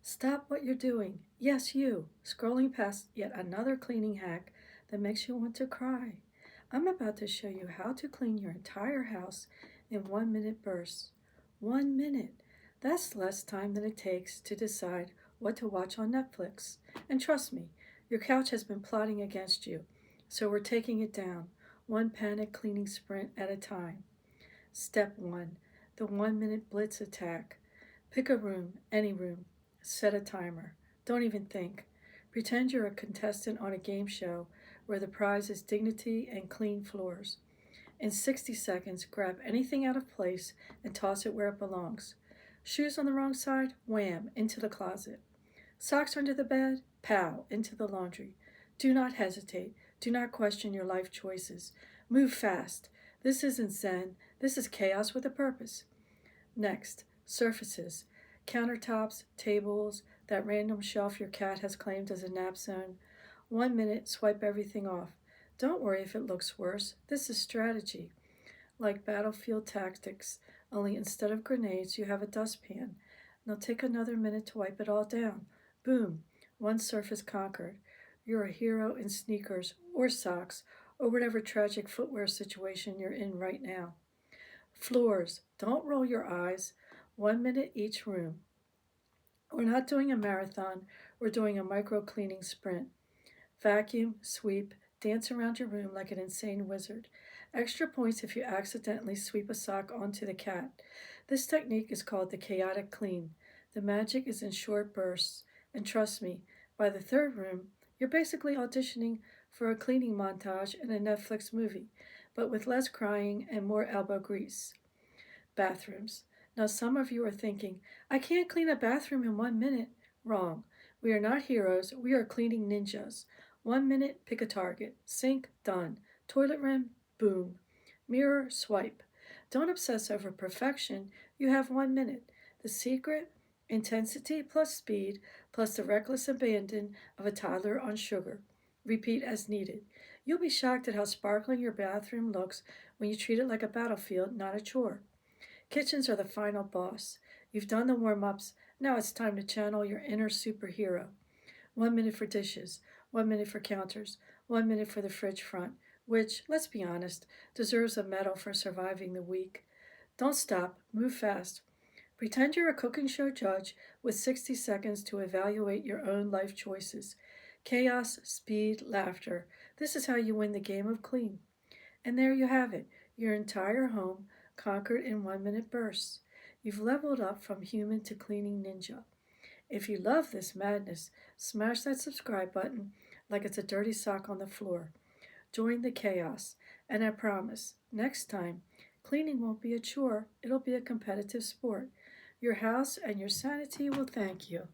Stop what you're doing. Yes, you, scrolling past yet another cleaning hack that makes you want to cry. I'm about to show you how to clean your entire house in 1 minute bursts. 1 minute. That's less time than it takes to decide what to watch on Netflix. And trust me, your couch has been plotting against you, so we're taking it down, one panic cleaning sprint at a time. Step 1, the 1 minute blitz attack. Pick a room, any room. Set a timer. Don't even think. Pretend you're a contestant on a game show where the prize is dignity and clean floors. In 60 seconds, grab anything out of place and toss it where it belongs. Shoes on the wrong side? Wham, into the closet. Socks under the bed? Pow, into the laundry. Do not hesitate. Do not question your life choices. Move fast. This isn't Zen. This is chaos with a purpose. Next, surfaces. Countertops, tables, that random shelf your cat has claimed as a nap zone. 1 minute, swipe everything off. Don't worry if it looks worse. This is strategy. Like battlefield tactics, only instead of grenades, you have a dustpan. Now take another minute to wipe it all down. Boom, one surface conquered. You're a hero in sneakers or socks or whatever tragic footwear situation you're in right now. Floors, don't roll your eyes. 1 minute each room. We're not doing a marathon, we're doing a micro cleaning sprint. Vacuum, sweep, dance around your room like an insane wizard. Extra points if you accidentally sweep a sock onto the cat. This technique is called the chaotic clean. The magic is in short bursts, and trust me, by the third room, you're basically auditioning for a cleaning montage in a Netflix movie, but with less crying and more elbow grease. Bathrooms. Now, some of you are thinking, I can't clean a bathroom in 1 minute. Wrong. We are not heroes, we are cleaning ninjas. 1 minute, pick a target. Sink, done. Toilet rim, boom. Mirror, swipe. Don't obsess over perfection. You have 1 minute. The secret? Intensity plus speed plus the reckless abandon of a toddler on sugar. Repeat as needed. You'll be shocked at how sparkling your bathroom looks when you treat it like a battlefield, not a chore. Kitchens are the final boss. You've done the warm ups. Now it's time to channel your inner superhero. 1 minute for dishes, 1 minute for counters, 1 minute for the fridge front, which, let's be honest, deserves a medal for surviving the week. Don't stop, move fast. Pretend you're a cooking show judge with 60 seconds to evaluate your own life choices. Chaos, speed, laughter. This is how you win the game of clean. And there you have it, your entire home conquered in 1 minute bursts. You've leveled up from human to cleaning ninja. If you love this madness, smash that subscribe button like it's a dirty sock on the floor. Join the chaos, and I promise, next time, cleaning won't be a chore, it'll be a competitive sport. Your house and your sanity will thank you.